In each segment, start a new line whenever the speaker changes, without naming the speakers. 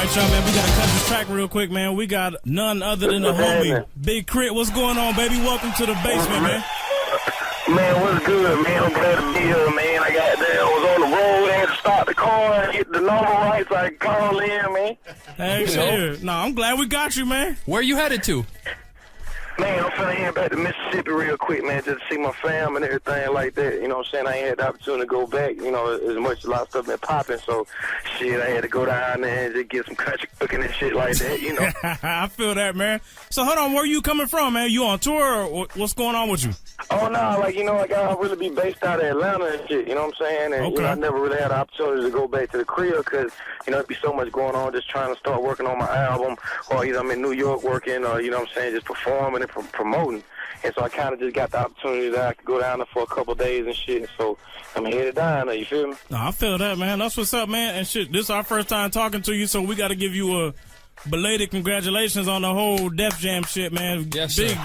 right, y'all, man. We got to cut this track real quick, man. We got none other than the homie, Big Crit. What's going on, baby? Welcome to the basement, man.
Man, what's good, man? I'm glad to be here, man. I was on the road, I had to start the car, get the number right so I could call in, man.
Hey, sure. No, I'm glad we got you, man.
Where are you headed to?
Man, I'm finna head back to Mississippi real quick, man, just to see my fam and everything like that. You know what I'm saying? I ain't had the opportunity to go back, you know, as much as a lot of stuff been popping. So, shit, I had to go down there and just get some country cooking and shit like that, you know.
I feel that, man. So, hold on, where you coming from, man? You on tour or what's going on with you?
Oh, no, like, you know, like, I really be based out of Atlanta and shit, you know what I'm saying? And, you know, I never really had the opportunity to go back to the crib because, you know, it'd be so much going on just trying to start working on my album, or either I'm in New York working, or, you know what I'm saying, just performing and promoting. And so I kind of just got the opportunity that I could go down there for a couple of days and shit. So I'm headed down there, you feel me?
No, I feel that, man. That's what's up, man. And shit, this is our first time talking to you, so we got to give you a belated congratulations on the whole Def Jam shit, man.
Yes,
sir.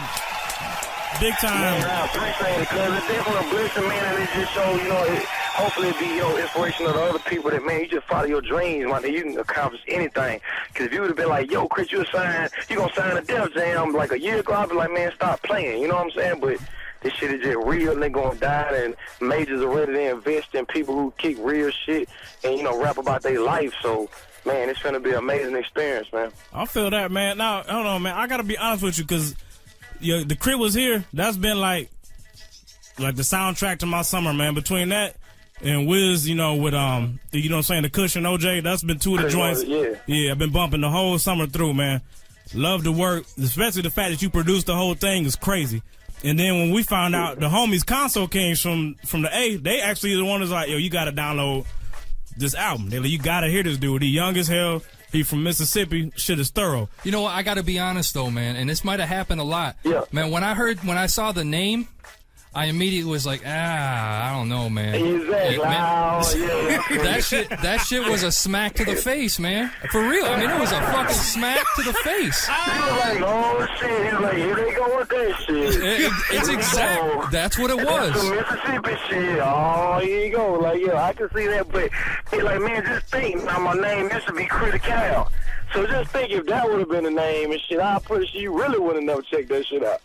Big time.
Man, I appreciate it, because it's definitely a blessing, man, and it just shows, you know, hopefully it be, you know, inspirational to other people that, man, you just follow your dreams, man, you can accomplish anything. Because if you would have been like, yo, Chris, you going to sign a Def Jam like a year ago, I'd be like, man, stop playing, you know what I'm saying? But this shit is just real, and they going to die, and majors are ready to invest in people who kick real shit and, you know, rap about their life, so... Man, it's going to be an amazing experience, man.
I feel that, man. Now, hold on, man. I got to be honest with you, because the Crit was here. That's been like the soundtrack to my summer, man. Between that and Wiz, you know, with, you know what I'm saying, the Cushion OJ, that's been two of the joints. Yeah, I've been bumping the whole summer through, man. Love the work, especially the fact that you produced the whole thing is crazy. And then when we found out the homies Console Kings from the A, they actually the one that's like, yo, you got to download this album. They're like, you gotta hear this dude. He young as hell. He from Mississippi. Shit is thorough.
You know what? I gotta be honest though, man, and this might have happened a lot.
Yeah.
Man, when I saw the name, I immediately was like, I don't know, man.
Exactly.
That shit was a smack to the face, man. For real. I mean, it was a fucking smack to the face.
He was like, oh shit. He was like, here they go with that shit.
It's exact. That's what it was.
That's some Mississippi shit. Oh, here you go. Like, yeah, I can see that. But it's like, man, just think. Now my name used to be Critical. So just think if that would have been the name and shit, I'm pretty sure you really would have never checked that shit out.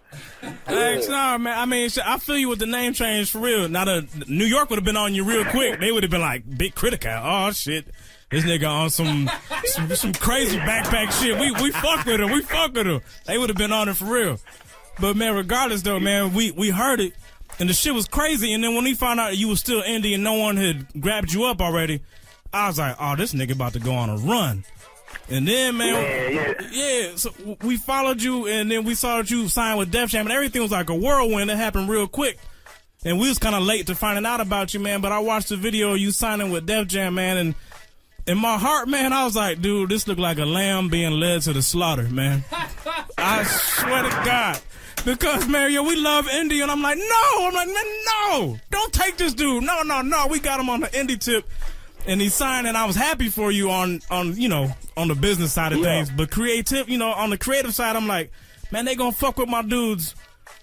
Thanks, no, man. I mean, I feel you with the name change for real. Now, New York would have been on you real quick. They would have been like, Big Critical. Oh, shit. This nigga on some crazy backpack shit. We fuck with him. We fuck with him. They would have been on it for real. But, man, regardless, though, man, we heard it, and the shit was crazy. And then when we found out you was still indie and no one had grabbed you up already, I was like, oh, this nigga about to go on a run. And then, man, yeah, so we followed you, and then we saw that you signed with Def Jam, and everything was like a whirlwind. It happened real quick. And we was kind of late to finding out about you, man, but I watched the video of you signing with Def Jam, man, and in my heart, man, I was like, dude, this looked like a lamb being led to the slaughter, man. I swear to God. Because, man, yo, we love indie, and I'm like, man, no, don't take this dude. No, we got him on the indie tip. And he signed, and I was happy for you on you know, on the business side of things. But creative, you know, on the creative side, I'm like, man, they gonna fuck with my dudes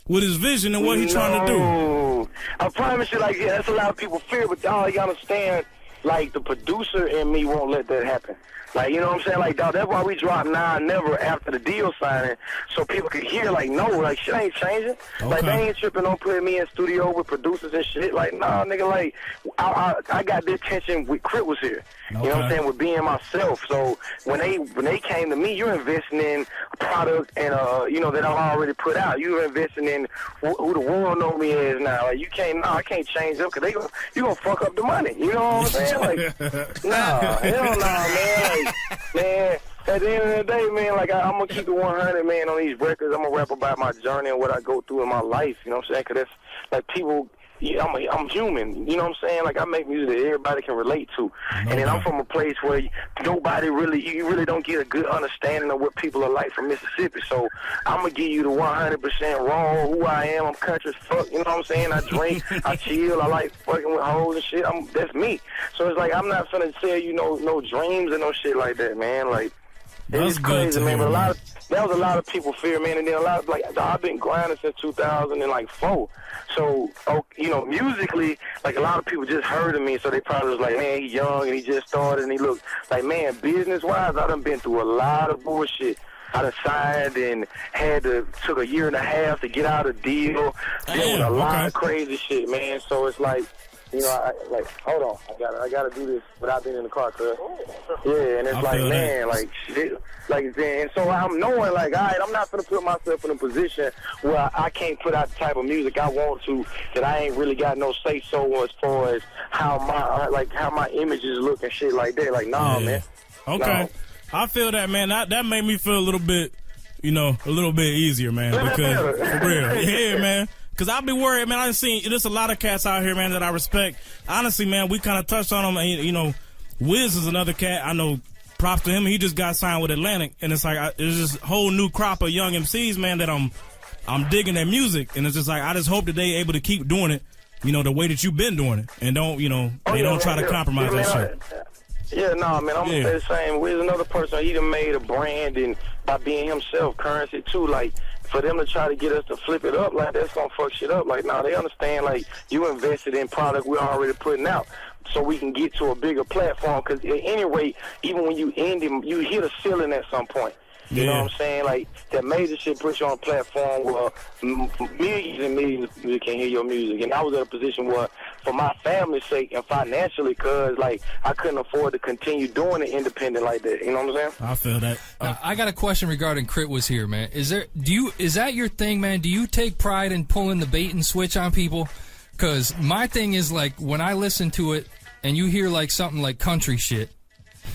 with his vision and what he trying to do.
I promise you, like, yeah, that's a lot of people fear, but y'all understand, like, the producer and me won't let that happen. Like, you know what I'm saying? Like, dog, that's why we dropped Nah Never after the deal signing, so people could hear, like, no, like, shit ain't changing. Okay. Like, they ain't tripping on putting me in studio with producers and shit. Like, nah, nigga, like, I got the attention with Crit was here. Okay. You know what I'm saying? With being myself. So when they came to me, you're investing in a product and, you know, that I've already put out. You're investing in who the world know me as now. Like, I can't change them because you gonna fuck up the money. You know what I'm saying? Like, nah, hell nah, man. Man, at the end of the day, man, like, I'm going to keep it 100, man, on these records. I'm going to rap about my journey and what I go through in my life, you know what I'm saying? Because that's, like, people, yeah, I'm human, you know what I'm saying? Like, I make music that everybody can relate to. And then I'm from a place where you really don't get a good understanding of what people are like from Mississippi. So I'm going to give you the 100% raw who I am. I'm country as fuck, you know what I'm saying? I drink, I chill, I like fucking with hoes and shit. That's me. So it's like, I'm not finna tell you no dreams and no shit like that, man. Like,
That's
It's
good
crazy,
to
man.
hear,
But that was a lot of people fear, man. And then a lot of, like, I've been grinding since 2004. So, musically, like, a lot of people just heard of me, so they probably was like, man, he's young and he just started, and he looked like, man, business-wise, I done been through a lot of bullshit. I done signed and took a year and a half to get out of deal. There was a lot of crazy shit, man. So it's like, hold on, I gotta do this without being in the car, cuz. Yeah, and it's like, man, like shit, like, and so I'm knowing, like, all right, I'm not gonna put myself in a position where I can't put out the type of music I want to, that I ain't really got no say so as far as how my images look and shit like that. Like, nah, man.
Okay. No. I feel that, man. That made me feel a little bit easier, man. Because for real, yeah, man. Because I'll be worried, man. I've seen there's a lot of cats out here, man, that I respect. Honestly, man, we kind of touched on them. And, Wiz is another cat. I know, props to him. He just got signed with Atlantic, and it's like there's this whole new crop of young MCs, man, that I'm digging their music, and it's just like I just hope that they able to keep doing it, the way that you've been doing it, and don't try to compromise that shit.
Yeah, man, I'm gonna say the same. Wiz another person, he done made a brand, and by being himself, Currency too, like, for them to try to get us to flip it up, like, that's gonna fuck shit up. Like, they understand, like, you invested in product we're already putting out, so we can get to a bigger platform, because at any rate, even when you end it, you hit a ceiling at some point. You know what I'm saying? Like, that major shit puts you on a platform where millions and millions of people can hear your music. And I was at a position where, for my family's sake and financially, cause, like, I couldn't afford to continue doing it independent like that. You know what I'm saying?
I feel that.
I got a question regarding Crit Was Here, man. Is that your thing, man? Do you take pride in pulling the bait and switch on people? Cause my thing is, like, when I listen to it and you hear, like, something like country shit,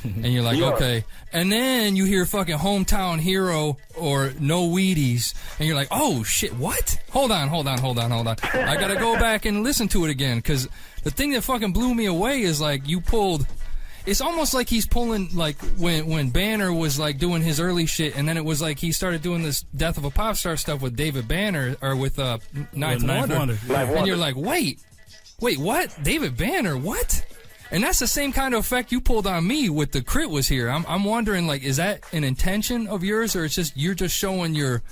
and you're like, okay. And then you hear fucking Hometown Hero or No Wheaties, and you're like, oh, shit, what? Hold on. I gotta go back and listen to it again, because the thing that fucking blew me away is, like, you pulled... It's almost like he's pulling, like, when Banner was, like, doing his early shit, and then it was like he started doing this Death of a Pop Star stuff with David Banner, or with Ninth Wonder. And you're like, wait, what? David Banner, what? And that's the same kind of effect you pulled on me with the Crit Was Here. I'm wondering, like, is that an intention of yours, or it's just you're just showing your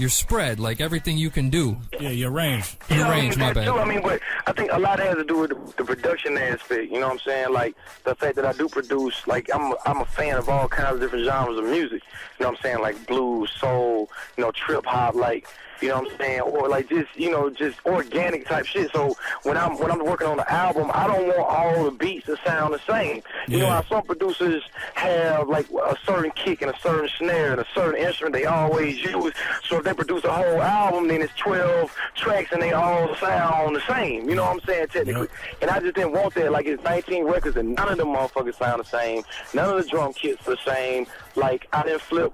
spread, like everything you can do?
Yeah, your range.
Your range, my bad.
Too, but I think a lot has to do with the production aspect. You know what I'm saying? Like, the fact that I do produce, like, I'm a fan of all kinds of different genres of music. You know what I'm saying? Like blues, soul, trip hop, like, you know what I'm saying? Or like just organic type shit. So when I'm working on the album, I don't want all the beats to sound the same. You know how some producers have like a certain kick and a certain snare and a certain instrument they always use. So if they produce a whole album, then it's 12 tracks and they all sound the same. You know what I'm saying? Technically. And I just didn't want that. Like, it's 19 records and none of them motherfuckers sound the same. None of the drum kits are the same. Like, I didn't flip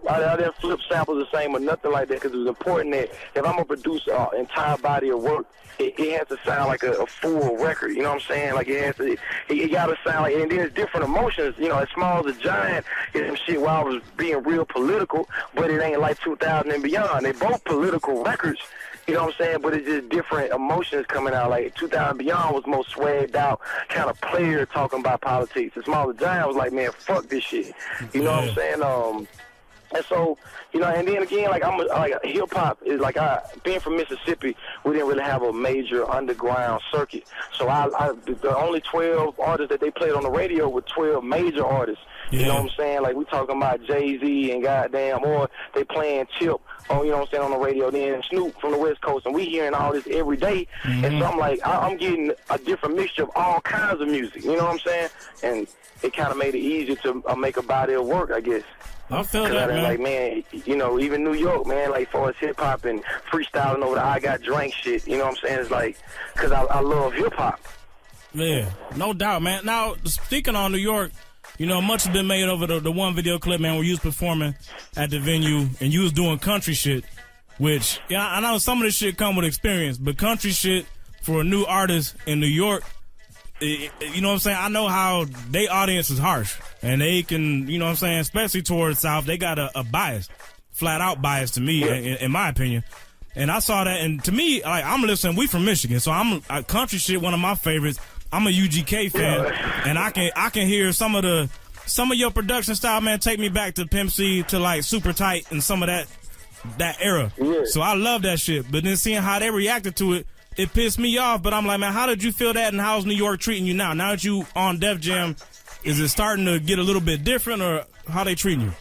samples the same or nothing like that, because it was important that if I'm gonna produce an entire body of work, it has to sound like a full record. You know what I'm saying? Like, it gotta sound like, and then it's different emotions. As Small as a Giant is some shit where I was being real political, but it ain't like 2000 and Beyond. They both political records. You know what I'm saying? But it's just different emotions coming out. Like, 2000 Beyond was more swagged out, kind of player talking about politics. And Small as a Giant was like, man, fuck this shit. You know what I'm saying? And so, and then again, like, hip hop is like, being from Mississippi, we didn't really have a major underground circuit. So the only 12 artists that they played on the radio were 12 major artists. You know what I'm saying? Like, we talking about Jay-Z and goddamn, or they playing Tip on, you know what I'm saying, on the radio, then Snoop from the West Coast, and we hearing all this every day. And so I'm like, I'm getting a different mixture of all kinds of music, you know what I'm saying? And it kind of made it easier to make a body of work, I guess.
I feel that, man.
Like, man, even New York, man, like, for us hip-hop and freestyling over the I Got Drank shit, you know what I'm saying? It's like, because I love hip-hop.
Yeah, no doubt, man. Now, speaking on New York, much has been made over the one video clip, man, where you was performing at the venue and you was doing country shit, which, I know some of this shit come with experience, but country shit for a new artist in New York, you know what I'm saying? I know how their audience is harsh, and they can, you know what I'm saying, especially towards South, they got a bias, flat out bias to me, in my opinion. And I saw that, and to me, like, I'm listening, we from Michigan, so country shit, one of my favorites. I'm a UGK fan, and I can hear some of the some of your production style, man, take me back to Pimp C, to like Super Tight and some of that era.
Yeah.
So I love that shit. But then seeing how they reacted to it, it pissed me off. But I'm like, man, how did you feel that, and how's New York treating you now? Now that you on Def Jam, is it starting to get a little bit different, or how they treating you?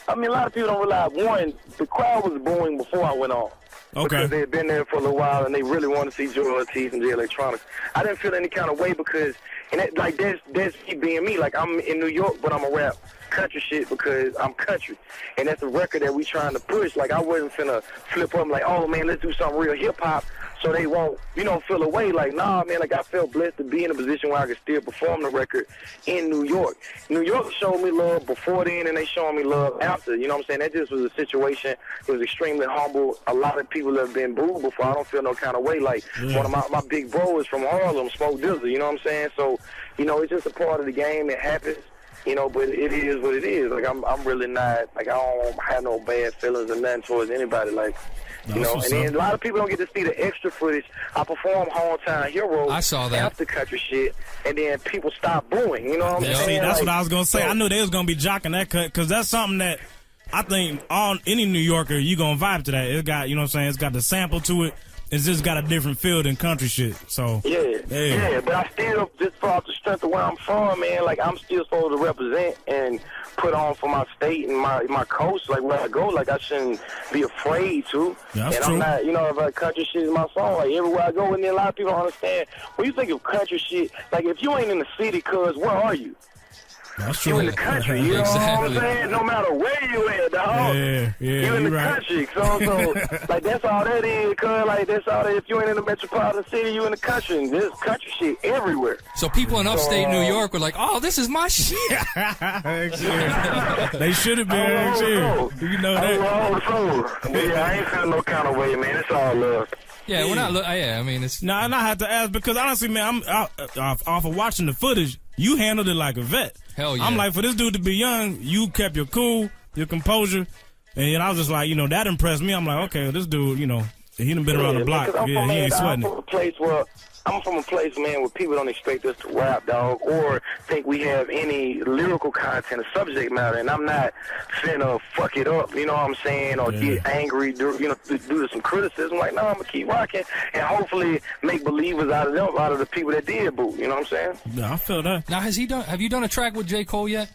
I mean, a lot of people don't realize, one, the crowd was booing before I went on.
Okay.
Because they had been there for a little while, and they really wanted to see Joe Ortiz and Jay Electronica. I didn't feel any kind of way because, and that's me being me. Like, I'm in New York, but I'm a rap country shit because I'm country. And that's a record that we trying to push. Like, I wasn't finna flip up like, oh, man, let's do something real hip-hop so they won't, feel away. Like, nah, man, like, I felt blessed to be in a position where I could still perform the record in New York. New York showed me love before then, and they showing me love after. You know what I'm saying? That just was a situation. It was extremely humble. A lot of people have been booed before. I don't feel no kind of way. Like, one of my big bro is from Harlem, Smoke Dizzle, you know what I'm saying? So, it's just a part of the game. It happens. But it is what it is. Like, I'm really not, like, I don't have no bad feelings or nothing towards anybody. Like, and then a lot of people don't get to see the extra footage. I perform Hometown Hero.
I saw that.
After country shit, and then people stop booing. You know what I'm saying?
See, that's what I was going to say. I knew they was going to be jocking that cut, because that's something that I think any New Yorker, you going to vibe to that. It got, it's got the sample to it. It's just got a different feel than country shit. So
yeah, but I still, just off the strength of where I'm from, man, like, I'm still supposed to represent and put on for my state and my coast, like, where I go. Like, I shouldn't be afraid to.
Yeah, that's
and
true.
I'm not, if country shit is my song, like, everywhere I go, and then a lot of people don't understand. When you think of country shit, like, if you ain't in the city, cuz, where are you?
That's true.
You in the country, you know what I'm saying? No matter where you at, dog.
Yeah,
you in the country. So, like, that's all that is, cuz, like, that's all that. If you ain't in the metropolitan city, you in the country. And there's country shit everywhere.
So people in upstate New York were like, oh, this is my shit.
They should have been. You know that.
Yeah, I ain't feeling no kind of way, man. It's all love.
Yeah, we're not. I mean, it's.
Nah, and I had to ask because honestly, man, I'm off of watching the footage. You handled it like a vet.
Hell yeah.
I'm like, for this dude to be young, you kept your cool, your composure, and I was just like, that impressed me. I'm like, okay, well, this dude, he done been around the block. Yeah, he ain't sweating it.
I'm from a place, man, where people don't expect us to rap, dog, or think we have any lyrical content or subject matter, and I'm not finna fuck it up, you know what I'm saying, or get angry, due to some criticism. Like, no, I'm gonna keep rocking, and hopefully make believers out of the people that did boo, you know what I'm saying?
Yeah, I feel that.
Now, have you done a track with J. Cole yet?